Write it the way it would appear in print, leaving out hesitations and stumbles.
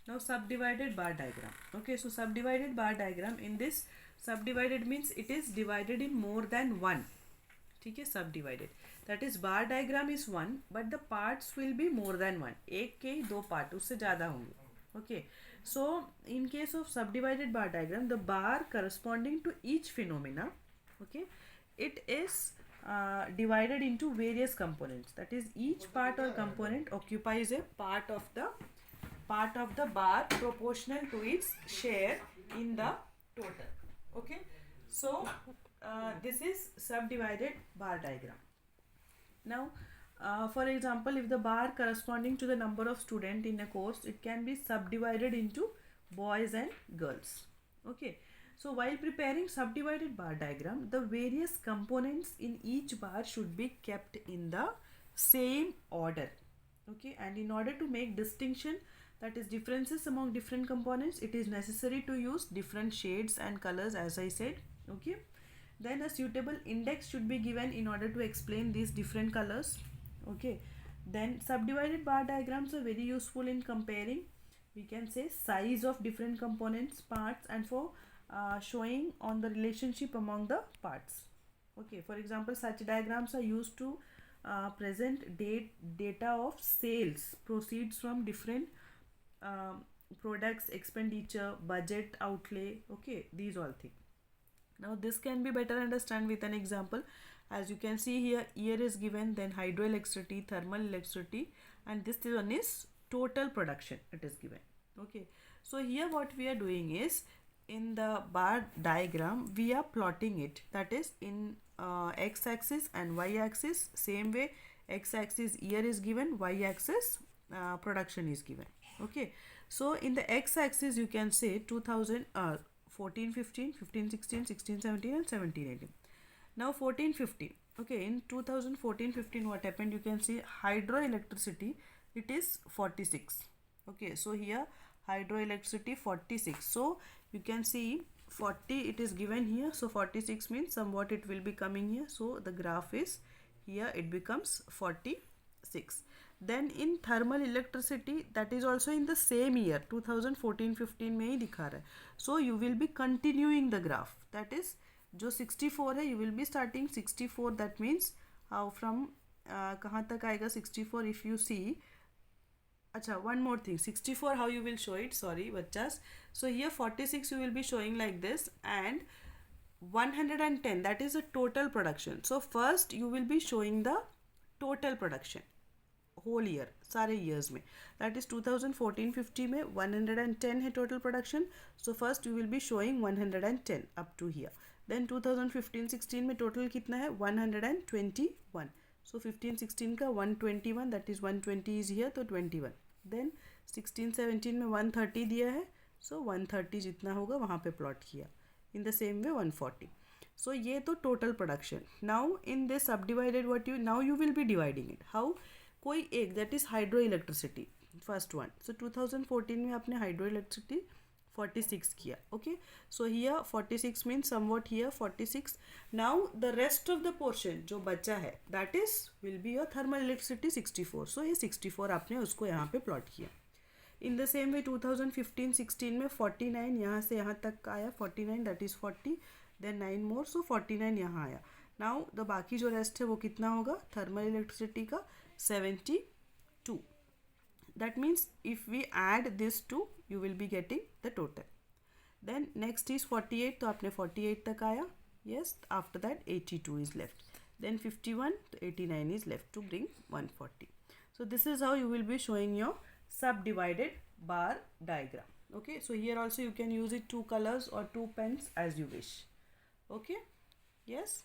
Now subdivided bar diagram. Okay, so subdivided bar diagram, in this subdivided means it is divided in more than one. ठीक है, subdivided, that is bar diagram is one but the parts will be more than one. एक के ही दो part, उससे ज़्यादा होंगे. Okay, so in case of subdivided bar diagram, the bar corresponding to each phenomena, okay, it is divided into various components. That is, each part or component occupies a part of the bar proportional to its share in the total. Okay, so this is subdivided bar diagram. Now for example, if the bar corresponding to the number of students in a course, it can be subdivided into boys and girls. Okay, so while preparing subdivided bar diagram, the various components in each bar should be kept in the same order. Okay, and in order to make distinction, that is differences among different components, it is necessary to use different shades and colors, as I said. Okay, then a suitable index should be given in order to explain these different colors. Okay, then subdivided bar diagrams are very useful in comparing, we can say, size of different components, parts, and for showing on the relationship among the parts. Okay, for example, such diagrams are used to present data of sales, proceeds from different products, expenditure, budget, outlay. Okay, these all things. Now this can be better understand with an example. As you can see here, year is given, then hydroelectricity, thermal electricity, and this one is total production, it is given. Okay, so here what we are doing is, in the bar diagram we are plotting it, that is in x-axis and y-axis. Same way, x-axis year is given, y-axis production is given. Okay, so in the x-axis you can say 2014 15, 15 16, 16 17, and 17 18. Now 14 15. Okay, in 2014-15 what happened, you can see hydroelectricity, it is 46. Okay, so here hydroelectricity 46, so you can see 40 it is given here, so 46 means somewhat it will be coming here, so the graph is here, it becomes 46. Then in thermal electricity, that is also in the same year 2014-15 में ही दिखा रहा है, so you will be continuing the graph, that is जो 64 है, you will be starting 64, that means how from कहाँ तक आएगा 64, if you see. अच्छा, one more thing, 64 how you will show it, sorry bachas. So here 46 you will be showing like this, and 110, that is a total production. So first you will be showing the total production whole year, सारे years में, that is 2014-15 में 110 है total production. So first you will be showing 110 up to here. Then 2015-16 में total कितना है 121. So 15-16 का 121, that is 120 is here, तो 21. Then 16-17 में 130 दिया है, so 130 जितना होगा वहाँ पे plot किया. In the same way 140. So ये तो total production. Now in this subdivided, what you now you will be dividing it. How? कोई एक, that is hydroelectricity, first one. So 2014 में आपने hydroelectricity 46 किया. Okay, so here 46 means somewhat here 46. Now the rest of the portion जो बचा है, that is will be your thermal electricity 64. So ये 64 आपने उसको यहाँ पे plot किया. In the same way 2015-16 में 49 यहाँ से यहाँ तक आया, 49 that is 40, then 9 more, so 49 यहाँ आया. Now the बाकी जो rest है वो कितना होगा, thermal electricity का 72. That means if we add this two, you will be getting the total. Then next is 48, तो आपने 48 तक आया. Yes, after that 82 is left. Then 51 to 89 is left to bring 140. So this is how you will be showing your subdivided bar diagram. Okay, so here also you can use it two colors or two pens as you wish. Okay, yes.